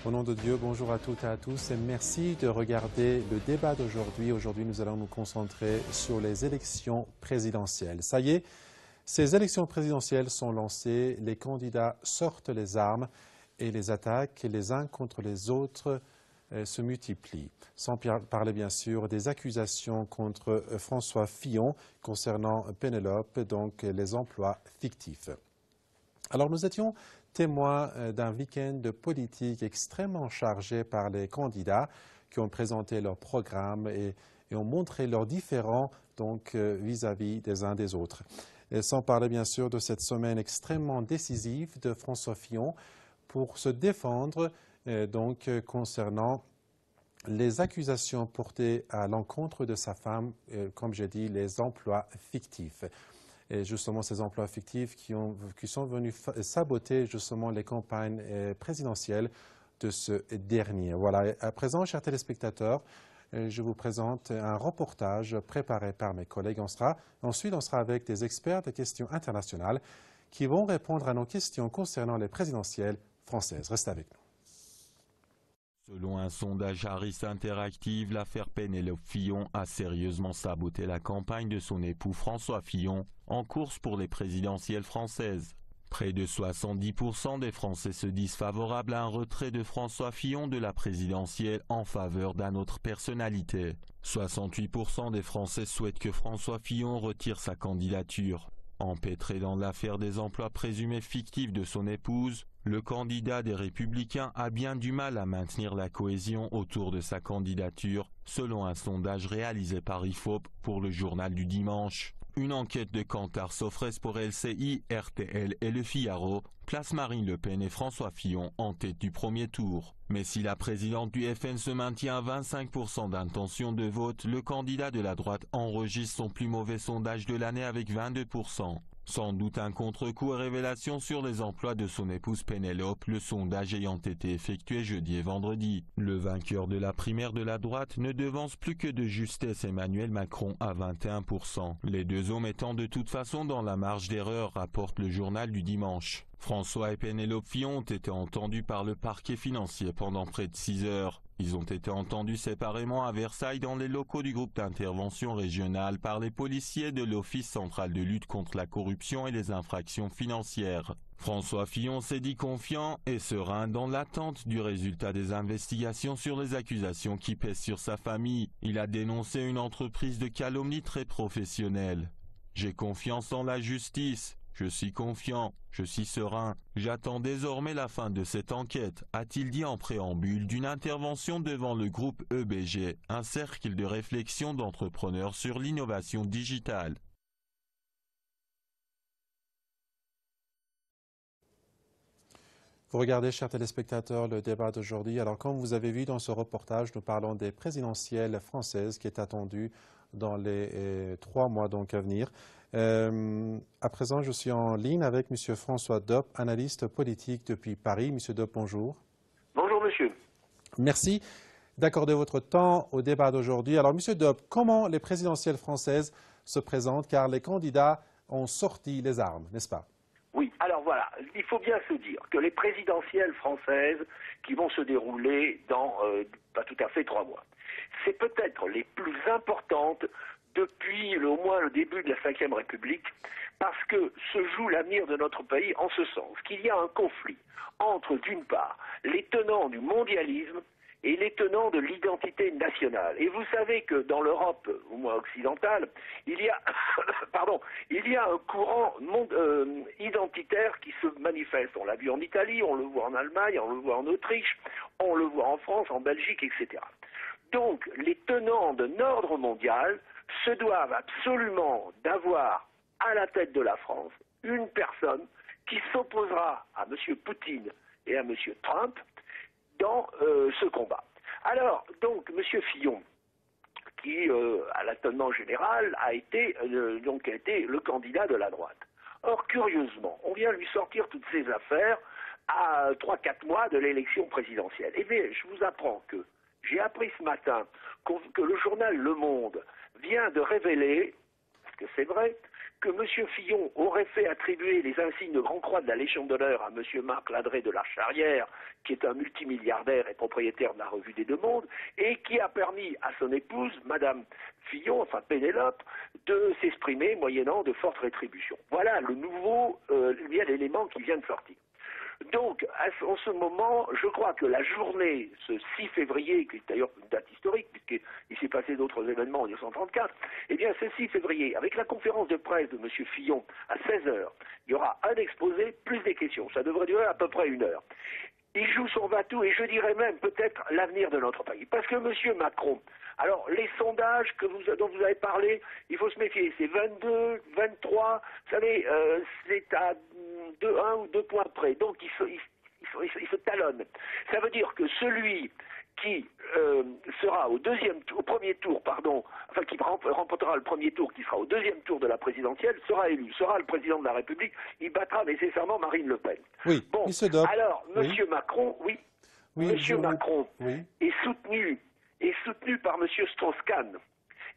Au nom de Dieu, bonjour à toutes et à tous et merci de regarder le débat d'aujourd'hui. Aujourd'hui, nous allons nous concentrer sur les élections présidentielles. Ça y est, ces élections présidentielles sont lancées, les candidats sortent les armes et les attaques les uns contre les autres se multiplient. Sans parler bien sûr des accusations contre François Fillon concernant Penelope, donc les emplois fictifs. Alors nous étions témoins d'un week-end de politique extrêmement chargé par les candidats qui ont présenté leur programme et ont montré leurs différends vis-à-vis des uns des autres. Et sans parler bien sûr de cette semaine extrêmement décisive de François Fillon pour se défendre concernant les accusations portées à l'encontre de sa femme, comme j'ai dit, les emplois fictifs. Et justement, ces emplois fictifs qui sont venus saboter justement les campagnes présidentielles de ce dernier. Voilà. À présent, chers téléspectateurs, je vous présente un reportage préparé par mes collègues. Ensuite, on sera avec des experts des questions internationales qui vont répondre à nos questions concernant les présidentielles françaises. Restez avec nous. Selon un sondage Harris Interactive, l'affaire Penelope Fillon a sérieusement saboté la campagne de son époux François Fillon en course pour les présidentielles françaises. Près de 70% des Français se disent favorables à un retrait de François Fillon de la présidentielle en faveur d'une autre personnalité. 68% des Français souhaitent que François Fillon retire sa candidature. Empêtré dans l'affaire des emplois présumés fictifs de son épouse, le candidat des Républicains a bien du mal à maintenir la cohésion autour de sa candidature, selon un sondage réalisé par IFOP pour le journal du dimanche. Une enquête de Kantar Sofres pour LCI, RTL et Le Figaro place Marine Le Pen et François Fillon en tête du premier tour. Mais si la présidente du FN se maintient à 25% d'intention de vote, le candidat de la droite enregistre son plus mauvais sondage de l'année avec 22%. Sans doute un contre-coup et révélation sur les emplois de son épouse Penelope, le sondage ayant été effectué jeudi et vendredi. Le vainqueur de la primaire de la droite ne devance plus que de justesse Emmanuel Macron à 21%. Les deux hommes étant de toute façon dans la marge d'erreur, rapporte le journal du dimanche. François et Penelope Fillon ont été entendus par le parquet financier pendant près de 6 heures. Ils ont été entendus séparément à Versailles dans les locaux du groupe d'intervention régionale par les policiers de l'Office central de lutte contre la corruption et les infractions financières. François Fillon s'est dit confiant et serein dans l'attente du résultat des investigations sur les accusations qui pèsent sur sa famille. Il a dénoncé une entreprise de calomnie très professionnelle. « J'ai confiance en la justice. Je suis confiant, je suis serein. J'attends désormais la fin de cette enquête, a-t-il dit en préambule d'une intervention devant le groupe EBG, un cercle de réflexion d'entrepreneurs sur l'innovation digitale. Vous regardez, chers téléspectateurs, le débat d'aujourd'hui. Alors, comme vous avez vu dans ce reportage, nous parlons des présidentielles françaises qui est attendues dans les 3 mois à venir. À présent, je suis en ligne avec M. François Dopp, analyste politique depuis Paris. M. Dopp, bonjour. Bonjour, monsieur. Merci d'accorder votre temps au débat d'aujourd'hui. Alors, M. Dopp, comment les présidentielles françaises se présentent? Car les candidats ont sorti les armes, n'est-ce pas? Oui, alors voilà, il faut bien se dire que les présidentielles françaises qui vont se dérouler dans pas tout à fait 3 mois, c'est peut-être les plus importantes depuis au moins le début de la Ve République, parce que se joue l'avenir de notre pays en ce sens qu'il y a un conflit entre, d'une part, les tenants du mondialisme et les tenants de l'identité nationale. Et vous savez que dans l'Europe, au moins occidentale, il y a, un courant identitaire qui se manifeste. On l'a vu en Italie, on le voit en Allemagne, on le voit en Autriche, on le voit en France, en Belgique, etc. Donc, les tenants d'un ordre mondial se doivent absolument d'avoir à la tête de la France une personne qui s'opposera à M. Poutine et à M. Trump dans ce combat. Alors, donc, M. Fillon, qui, à l'attonnement général, a été le candidat de la droite. Or, curieusement, on vient lui sortir toutes ces affaires à 3-4 mois de l'élection présidentielle. Eh bien, je vous apprends que j'ai appris ce matin que le journal Le Monde vient de révéler, parce que c'est vrai, que M. Fillon aurait fait attribuer les insignes de Grand Croix de la Légion d'honneur à M. Marc Ladré de la Charrière, qui est un multimilliardaire et propriétaire de la Revue des Deux Mondes, et qui a permis à son épouse, Madame Fillon, enfin Pénélope, de s'exprimer moyennant de fortes rétributions. Voilà le nouveau l'élément qui vient de sortir. Donc, en ce moment, je crois que la journée, ce 6 février, qui est d'ailleurs une date historique, puisqu'il s'est passé d'autres événements en 1934, eh bien, ce 6 février, avec la conférence de presse de M. Fillon à 16h, il y aura un exposé, plus des questions. Ça devrait durer à peu près 1 heure. Il joue son va-tout, et je dirais même peut-être l'avenir de notre pays. Parce que M. Macron, alors les sondages dont vous avez parlé, il faut se méfier, c'est 22, 23, vous savez, c'est à 1 ou 2 points près, donc il se talonne. Ça veut dire que celui qui sera au premier tour, enfin qui remportera le premier tour, qui sera au 2e tour de la présidentielle, sera élu, sera le président de la République, il battra nécessairement Marine Le Pen. Oui, bon, alors, M. Macron, Macron est soutenu par M. Strauss-Kahn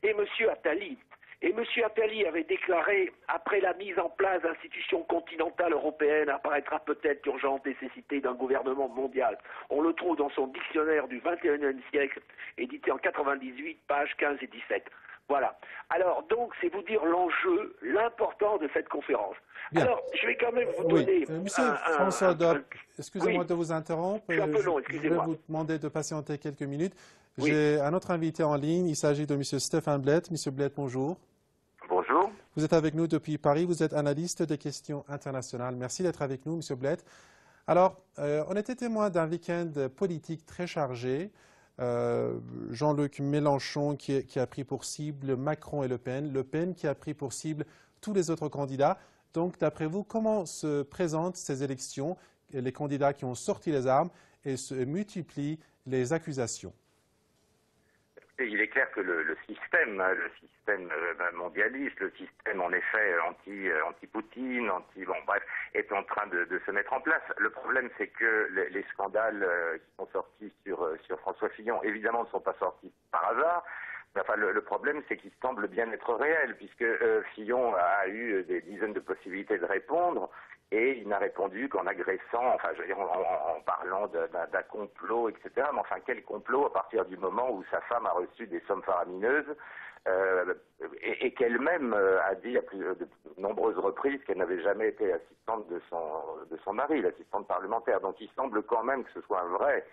et M. Attali. Et M. Attali avait déclaré, après la mise en place d'institutions continentales européennes, apparaîtra peut-être l'urgente nécessité d'un gouvernement mondial. On le trouve dans son dictionnaire du XXIe siècle, édité en 98, pages 15 et 17. Voilà. Alors, donc, c'est vous dire l'enjeu, l'importance de cette conférence. Bien. Alors, je vais quand même vous donner... Monsieur François Dopp, excusez-moi de vous interrompre. Je suis un peu long, excusez-moi. Je vais vous demander de patienter quelques minutes. J'ai un autre invité en ligne. Il s'agit de M. Stéphane Blett. M. Blett, bonjour. Bonjour. Vous êtes avec nous depuis Paris. Vous êtes analyste des questions internationales. Merci d'être avec nous, M. Blett. Alors, on était témoin d'un week-end politique très chargé. Jean-Luc Mélenchon qui a pris pour cible Macron et Le Pen qui a pris pour cible tous les autres candidats. Donc, d'après vous, comment se présentent ces élections, les candidats qui ont sorti les armes et se multiplient les accusations? Il est clair que le système mondialiste, le système en effet anti-Poutine, est en train de se mettre en place. Le problème, c'est que les scandales qui sont sortis sur François Fillon, évidemment, ne sont pas sortis par hasard. Enfin, le problème, c'est qu'ils semblent bien être réels, puisque Fillon a eu des dizaines de possibilités de répondre, et il n'a répondu qu'en agressant, enfin, je veux dire, en parlant d'un complot, etc. Mais enfin, quel complot à partir du moment où sa femme a reçu des sommes faramineuses et qu'elle-même a dit à de nombreuses reprises qu'elle n'avait jamais été assistante de son mari, l'assistante parlementaire. Donc, il semble quand même que ce soit un vrai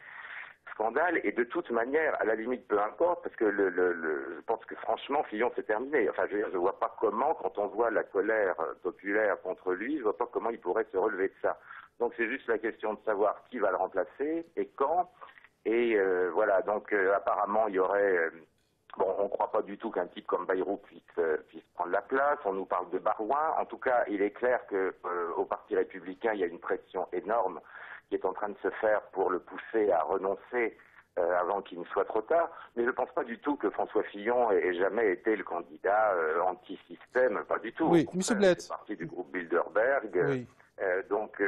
scandale, et de toute manière, à la limite, peu importe, parce que je pense que franchement, Fillon, c'est terminé. Enfin, je veux dire, je vois pas comment, quand on voit la colère populaire contre lui, je vois pas comment il pourrait se relever de ça. Donc c'est juste la question de savoir qui va le remplacer et quand. Et voilà, donc apparemment, il y aurait... Bon, on ne croit pas du tout qu'un type comme Bayrou puisse prendre la place. On nous parle de Barouin. En tout cas, il est clair qu'au Parti républicain, il y a une pression énorme qui est en train de se faire pour le pousser à renoncer avant qu'il ne soit trop tard. Mais je ne pense pas du tout que François Fillon ait jamais été le candidat anti-système, pas du tout. Oui, M. Blett. C'est parti du groupe Bilderberg. Oui. Donc,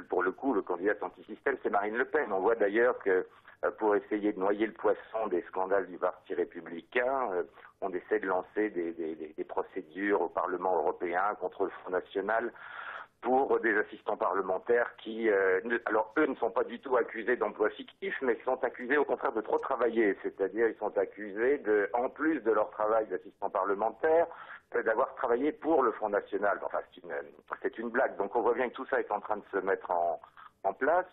pour le coup, le candidat anti-système, c'est Marine Le Pen. On voit d'ailleurs que pour essayer de noyer le poisson des scandales du Parti républicain, on essaie de lancer des procédures au Parlement européen contre le Front National pour des assistants parlementaires qui, alors eux ne sont pas du tout accusés d'emploi fictif, mais sont accusés au contraire de trop travailler. C'est-à-dire ils sont accusés en plus de leur travail d'assistant parlementaire, d'avoir travaillé pour le Front National. Enfin, c'est une blague. Donc on voit bien que tout ça est en train de se mettre en place.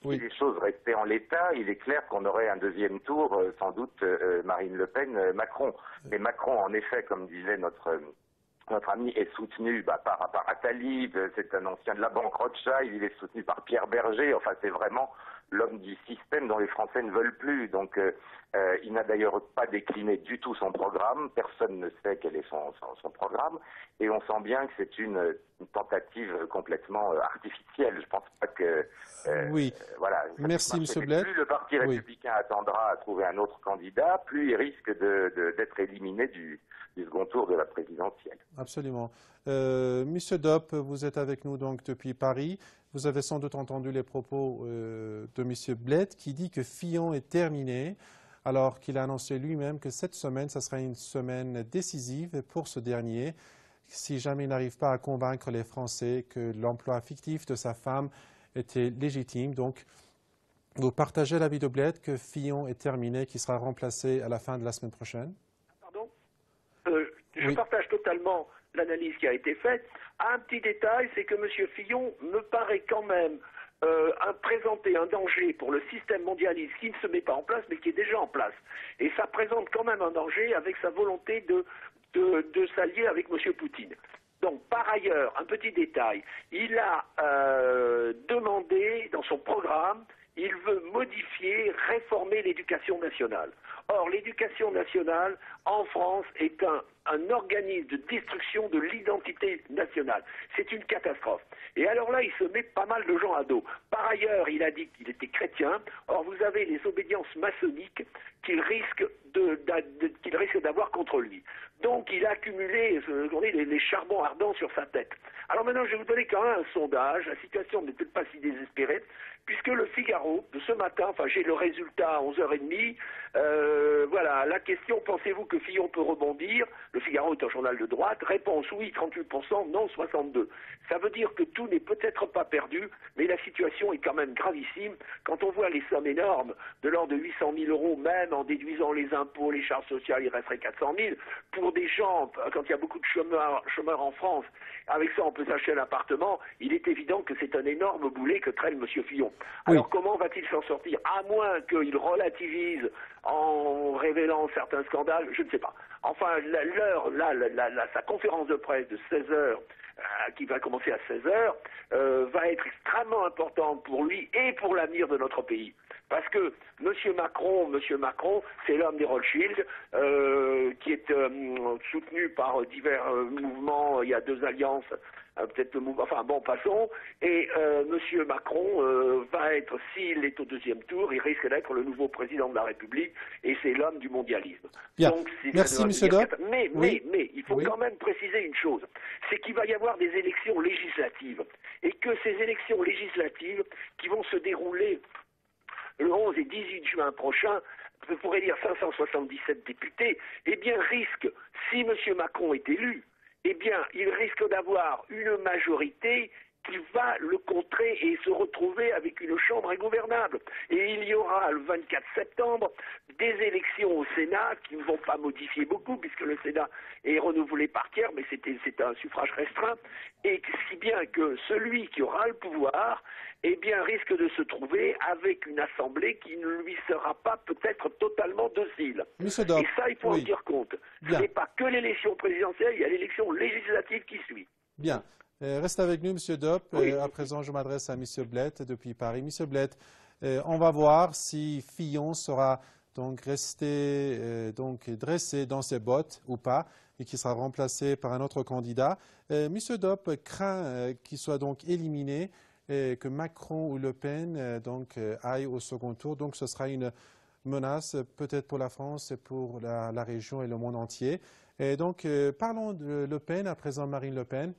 Si les choses restaient en l'état, il est clair qu'on aurait un deuxième tour, sans doute Marine Le Pen, Macron. Mais Macron, en effet, comme disait notre ami, est soutenu par Attali, c'est un ancien de la banque Rothschild, il est soutenu par Pierre Berger, enfin c'est vraiment l'homme du système dont les Français ne veulent plus. Donc il n'a d'ailleurs pas décliné du tout son programme, personne ne sait quel est son programme, et on sent bien que c'est une tentative complètement artificielle. Je pense pas que... oui, voilà, merci M. Blett. Plus le Parti républicain attendra à trouver un autre candidat, plus il risque d'être éliminé du second tour de la présidentielle. Absolument. Monsieur Dopp, vous êtes avec nous donc depuis Paris. Vous avez sans doute entendu les propos de M. Blett qui dit que Fillon est terminé, alors qu'il a annoncé lui-même que cette semaine, ça sera une semaine décisive pour ce dernier, si jamais il n'arrive pas à convaincre les Français que l'emploi fictif de sa femme était légitime. Donc, vous partagez l'avis de Bled que Fillon est terminé, qui sera remplacé à la fin de la semaine prochaine? Pardon? Je partage totalement l'analyse qui a été faite. Un petit détail, c'est que M. Fillon me paraît quand même présenter un danger pour le système mondialiste qui ne se met pas en place, mais qui est déjà en place. Et ça présente quand même un danger avec sa volonté de s'allier avec M. Poutine. Donc, par ailleurs, un petit détail, il a demandé dans son programme, il veut modifier, réformer l'éducation nationale. Or, l'éducation nationale, en France, est un organisme de destruction de l'identité nationale. C'est une catastrophe. Et alors là, il se met pas mal de gens à dos. Par ailleurs, il a dit qu'il était chrétien. Or, vous avez les obédiences maçonniques qu'il risque d'avoir contre lui. Donc, il a accumulé les charbons ardents sur sa tête. Alors maintenant, je vais vous donner quand même un sondage. La situation n'est peut-être pas si désespérée, puisque le Figaro, de ce matin, enfin j'ai le résultat à 11h30, voilà, la question, pensez-vous que Fillon peut rebondir? Le Figaro est un journal de droite, réponse oui, 38%, non, 62%. Ça veut dire que tout n'est peut-être pas perdu, mais la situation est quand même gravissime. Quand on voit les sommes énormes, de l'ordre de 800 000 euros, même en déduisant les impôts, les charges sociales, il resterait 400 000. Pour des gens, quand il y a beaucoup de chômeurs en France, avec ça on peut s'acheter un appartement, il est évident que c'est un énorme boulet que traîne M. Fillon. Alors Oui. comment va-t-il s'en sortir? À moins qu'il relativise en révélant certains scandales, je ne sais pas. Enfin, sa conférence de presse de 16 heures, qui va commencer à 16 heures, va être extrêmement importante pour lui et pour l'avenir de notre pays. Parce que M. Macron, c'est l'homme des Rothschild, qui est soutenu par divers mouvements. Il y a deux alliances, peut-être le mouvement, enfin bon, passons. Et M. Macron va être, s'il est au deuxième tour, il risque d'être le nouveau président de la République, et c'est l'homme du mondialisme. Bien. Donc, Merci, M. Dopp. Mais il faut Oui. quand même préciser une chose, c'est qu'il va y avoir des élections législatives, et que ces élections législatives qui vont se dérouler le 11 et 18 juin prochain, je pourrais dire 577 députés, eh bien risque, si M. Macron est élu, eh bien il risque d'avoir une majorité qui va le contrer et se retrouver avec une chambre ingouvernable. Et il y aura le 24 septembre des élections au Sénat qui ne vont pas modifier beaucoup puisque le Sénat est renouvelé par tiers, mais c'est un suffrage restreint, et si bien que celui qui aura le pouvoir, eh bien, risque de se trouver avec une assemblée qui ne lui sera pas peut-être totalement docile. Monsieur Dopp, Et ça, il faut en tenir compte. Bien. Ce n'est pas que l'élection présidentielle, il y a l'élection législative qui suit. Bien. Reste avec nous, M. Dopp. Oui. À présent, je m'adresse à M. Bled depuis Paris. M. Bled, on va voir si Fillon sera donc resté dressé dans ses bottes ou pas, et qui sera remplacé par un autre candidat. M. Dopp craint qu'il soit donc éliminé, et que Macron ou Le Pen aillent au second tour. Donc ce sera une menace peut-être pour la France et pour la région et le monde entier. Et donc parlons de Le Pen, à présent Marine Le Pen,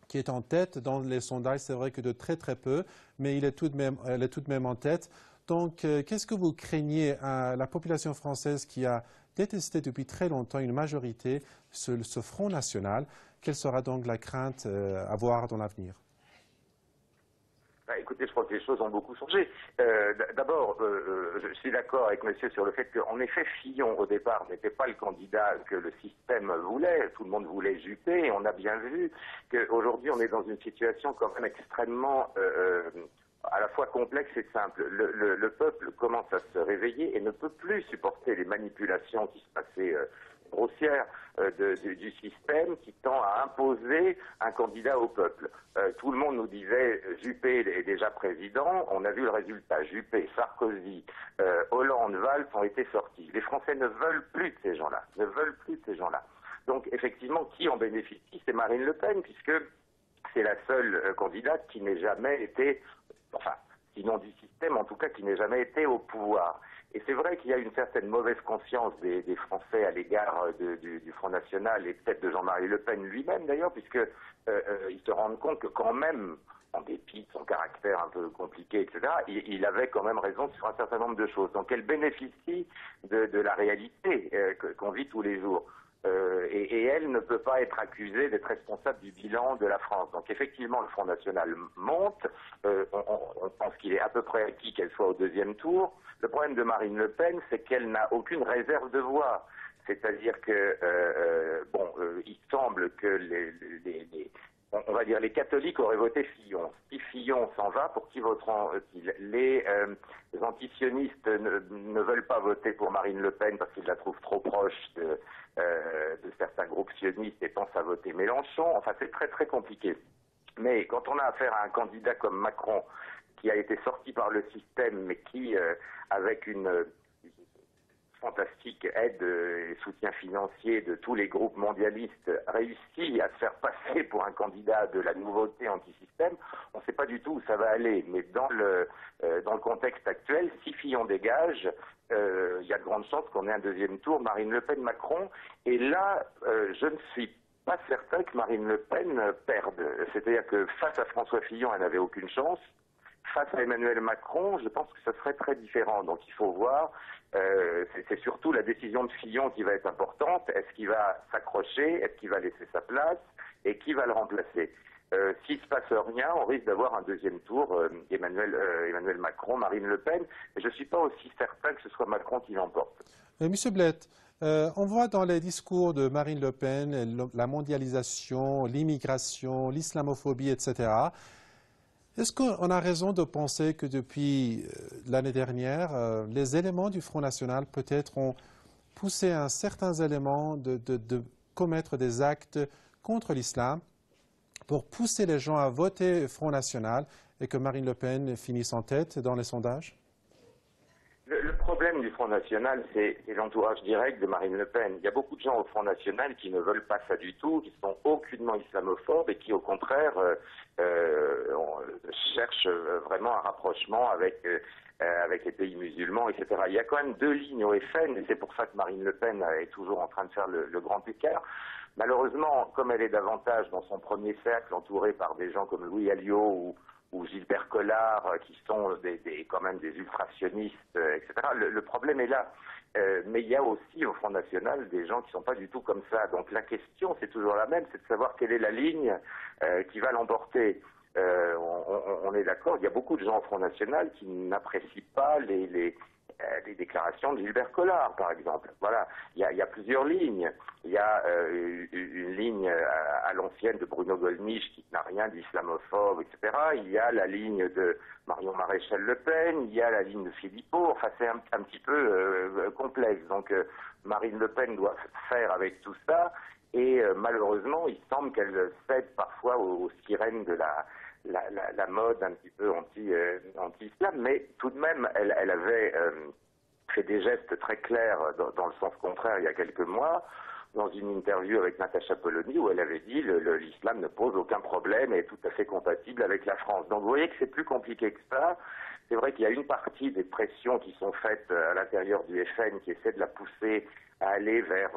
qui est en tête dans les sondages. C'est vrai que de très très peu, mais elle est tout de même en tête. Donc qu'est-ce que vous craignez à la population française qui a détesté depuis très longtemps une majorité, ce Front National? Quelle sera donc la crainte à voir dans l'avenir? Écoutez, je crois que les choses ont beaucoup changé. D'abord, je suis d'accord avec monsieur sur le fait qu'en effet, Fillon, au départ, n'était pas le candidat que le système voulait. Tout le monde voulait Juppé, et on a bien vu qu'aujourd'hui, on est dans une situation quand même extrêmement à la fois complexe et simple. Le peuple commence à se réveiller et ne peut plus supporter les manipulations qui se passaient grossière du système qui tend à imposer un candidat au peuple. Tout le monde nous disait Juppé est déjà président, on a vu le résultat. Juppé, Sarkozy, Hollande, Valls ont été sortis. Les Français ne veulent plus de ces gens-là, Donc effectivement, qui en bénéficie? C'est Marine Le Pen, puisque c'est la seule candidate qui n'ait jamais été, enfin, sinon du système, en tout cas qui n'ait jamais été au pouvoir. Et c'est vrai qu'il y a une certaine mauvaise conscience des Français à l'égard du Front National et peut-être de Jean-Marie Le Pen lui-même d'ailleurs, puisqu'ils se rendent compte que quand même, en dépit de son caractère un peu compliqué, etc., il avait quand même raison sur un certain nombre de choses. Donc elle bénéficie de la réalité qu'on vit tous les jours. et elle ne peut pas être accusée d'être responsable du bilan de la France. Donc effectivement, le Front National monte. On pense qu'il est à peu près acquis qu'elle soit au deuxième tour. Le problème de Marine Le Pen, c'est qu'elle n'a aucune réserve de voix. C'est-à-dire que, il semble que on va dire les catholiques auraient voté Fillon. Si Fillon s'en va, pour qui voteront-ils? Les antisionistes ne veulent pas voter pour Marine Le Pen parce qu'ils la trouvent trop proche de certains groupes sionistes et pensent à voter Mélenchon. Enfin, c'est très très compliqué. Mais quand on a affaire à un candidat comme Macron, qui a été sorti par le système, mais qui, avec une fantastique aide et soutien financier de tous les groupes mondialistes, réussit à se faire passer pour un candidat de la nouveauté anti-système, on ne sait pas du tout où ça va aller. Mais dans le contexte actuel, si Fillon dégage, il y a de grandes chances qu'on ait un deuxième tour, Marine Le Pen-Macron. Et là, je ne suis pas certain que Marine Le Pen perde. C'est-à-dire que face à François Fillon, elle n'avait aucune chance. Face à Emmanuel Macron, je pense que ce serait très différent. Donc il faut voir, c'est surtout la décision de Fillon qui va être importante. Est-ce qu'il va s'accrocher? Est-ce qu'il va laisser sa place? Et qui va le remplacer? S'il ne se passe rien, on risque d'avoir un deuxième tour, Emmanuel Macron, Marine Le Pen. Mais je ne suis pas aussi certain que ce soit Macron qui l'emporte. Monsieur Blett, on voit dans les discours de Marine Le Pen la mondialisation, l'immigration, l'islamophobie, etc. Est-ce qu'on a raison de penser que depuis l'année dernière, les éléments du Front National peut-être ont poussé à certains éléments de commettre des actes contre l'islam pour pousser les gens à voter Front National et que Marine Le Pen finisse en tête dans les sondages? Le problème du Front National, c'est l'entourage direct de Marine Le Pen. Il y a beaucoup de gens au Front National qui ne veulent pas ça du tout, qui sont aucunement islamophobes et qui, au contraire, cherchent vraiment un rapprochement avec les pays musulmans, etc. Il y a quand même deux lignes au FN, et c'est pour ça que Marine Le Pen est toujours en train de faire le grand écart. Malheureusement, comme elle est davantage dans son premier cercle, entourée par des gens comme Louis Alliot ou Gilbert Collard, qui sont quand même des ultrasionistes, etc. Le problème est là. Mais il y a aussi au Front National des gens qui ne sont pas du tout comme ça. Donc la question, c'est toujours la même, c'est de savoir quelle est la ligne qui va l'emporter. On est d'accord, il y a beaucoup de gens au Front National qui n'apprécient pas les déclarations de Gilbert Collard, par exemple. Voilà, il y a plusieurs lignes. Il y a une ligne à l'ancienne de Bruno Gollnisch qui n'a rien d'islamophobe, etc. Il y a la ligne de Marion Maréchal-Le Pen, il y a la ligne de Philippot. Enfin, c'est un petit peu complexe. Donc, Marine Le Pen doit faire avec tout ça. Et malheureusement, il semble qu'elle cède parfois aux sirènes de la mode un petit peu anti-islam, mais tout de même, elle avait fait des gestes très clairs dans le sens contraire il y a quelques mois, dans une interview avec Natacha Polony, où elle avait dit l'islam ne pose aucun problème et est tout à fait compatible avec la France. Donc vous voyez que c'est plus compliqué que ça. C'est vrai qu'il y a une partie des pressions qui sont faites à l'intérieur du FN qui essaie de la pousser à aller vers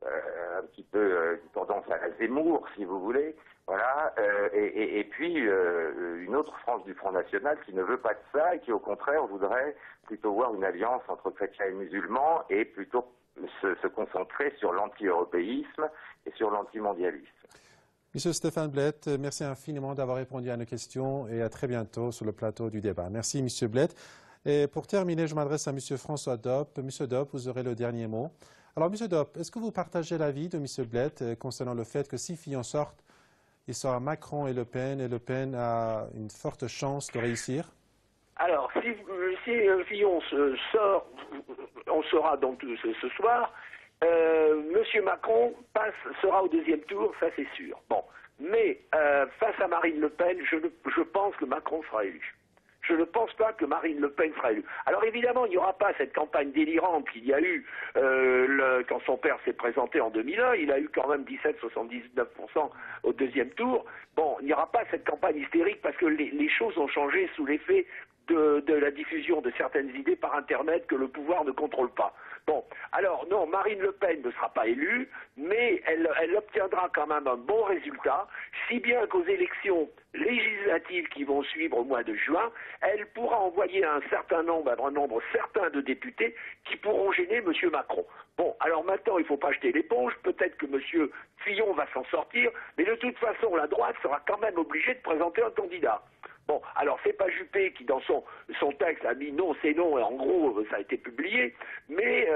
un petit peu une tendance à la Zemmour, si vous voulez. Voilà, et puis une autre frange du Front National qui ne veut pas de ça et qui au contraire voudrait plutôt voir une alliance entre chrétiens et musulmans et plutôt se concentrer sur l'anti-européisme et sur l'anti-mondialisme. Monsieur Stéphane Blett, merci infiniment d'avoir répondu à nos questions et à très bientôt sur le plateau du débat. Merci Monsieur Blett. Et pour terminer, je m'adresse à Monsieur François Dopp. Monsieur Dopp, vous aurez le dernier mot. Alors Monsieur Dopp, est-ce que vous partagez l'avis de Monsieur Blett concernant le fait que si Fillon sort, il sera Macron et Le Pen a une forte chance de réussir? Alors, si Fillon sort, on saura donc ce soir, Monsieur Macron sera au deuxième tour, ça c'est sûr. Bon, mais face à Marine Le Pen, je pense que Macron sera élu. Je ne pense pas que Marine Le Pen sera élue. Alors évidemment, il n'y aura pas cette campagne délirante qu'il y a eu quand son père s'est présenté en 2001. Il a eu quand même 17,79% au deuxième tour. Bon, il n'y aura pas cette campagne hystérique parce que les choses ont changé sous l'effet de la diffusion de certaines idées par Internet que le pouvoir ne contrôle pas. Bon, alors non, Marine Le Pen ne sera pas élue, mais elle obtiendra quand même un bon résultat, si bien qu'aux élections législatives législatives qui vont suivre au mois de juin, elle pourra envoyer un nombre certain de députés qui pourront gêner M. Macron. Bon, alors maintenant, il ne faut pas jeter l'éponge, peut-être que M. Fillon va s'en sortir, mais de toute façon, la droite sera quand même obligée de présenter un candidat. Bon, alors c'est pas Juppé qui dans son texte a mis non, c'est non, et en gros ça a été publié, mais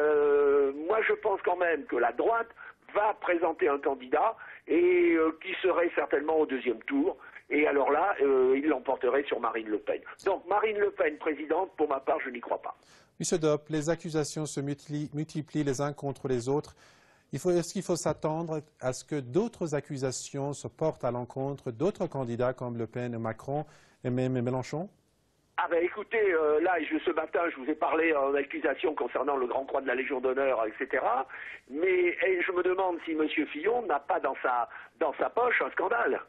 moi je pense quand même que la droite va présenter un candidat et qui serait certainement au deuxième tour, et alors là, il l'emporterait sur Marine Le Pen. Donc Marine Le Pen présidente, pour ma part, je n'y crois pas. Monsieur Dopp, les accusations se multiplient les uns contre les autres. Est-ce qu'il faut s'attendre à ce que d'autres accusations se portent à l'encontre d'autres candidats comme Le Pen, Macron et même Mélenchon? Ah ben écoutez, là, ce matin, je vous ai parlé en accusation concernant le Grand Croix de la Légion d'honneur, etc. Mais je me demande si M. Fillon n'a pas dans sa poche un scandale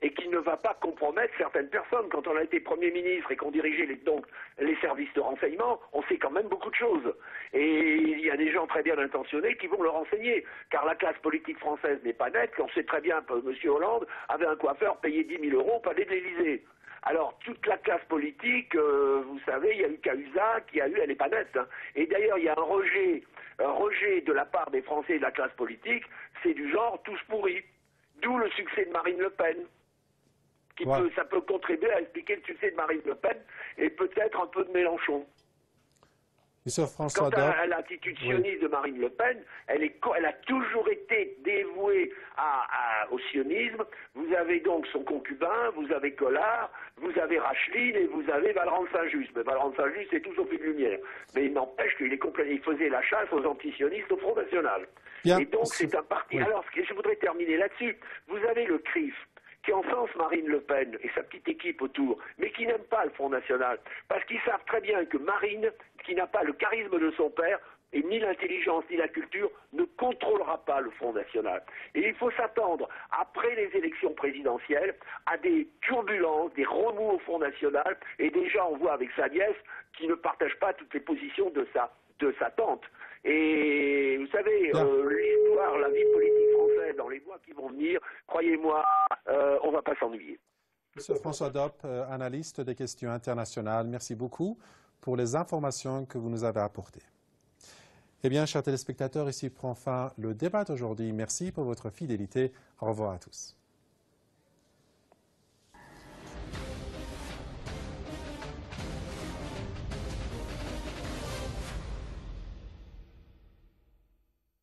et qu'il ne va pas compromettre certaines personnes. Quand on a été Premier ministre et qu'on dirigeait les services de renseignement, on sait quand même beaucoup de choses. Et il y a des gens très bien intentionnés qui vont le renseigner, car la classe politique française n'est pas nette. On sait très bien que M. Hollande avait un coiffeur payé 10 000 € au palais de l'Élysée. Alors, toute la classe politique, vous savez, il y a eu Cahuzac, elle n'est pas nette. Hein. Et d'ailleurs, il y a un rejet de la part des Français et de la classe politique, c'est du genre tous pourris. D'où le succès de Marine Le Pen. Ça peut contribuer à expliquer le succès de Marine Le Pen et peut-être un peu de Mélenchon. Monsieur François Quant à l'attitude sioniste de Marine Le Pen, elle a toujours été dévouée au sionisme. Vous avez donc son concubin, vous avez Collard, vous avez Racheline et vous avez Vallerand Saint-Just. Mais Vallerand Saint-Just, c'est tout sauf une lumière. Mais il n'empêche qu'il faisait la chasse aux antisionistes au Front National. Bien, et donc c'est un parti. Oui. Alors, je voudrais terminer là-dessus. Vous avez le CRIF, qui encense Marine Le Pen et sa petite équipe autour, mais qui n'aiment pas le Front National, parce qu'ils savent très bien que Marine, qui n'a pas le charisme de son père, et ni l'intelligence ni la culture, ne contrôlera pas le Front National. Et il faut s'attendre, après les élections présidentielles, à des turbulences, des remous au Front National, et déjà on voit avec sa nièce qui ne partage pas toutes les positions de sa tante. Et vous savez, l'histoire, la vie politique française dans les mois qui vont venir, croyez-moi, on ne va pas s'ennuyer. Monsieur François Dopp, analyste des questions internationales, merci beaucoup pour les informations que vous nous avez apportées. Eh bien, chers téléspectateurs, ici prend fin le débat d'aujourd'hui. Merci pour votre fidélité. Au revoir à tous.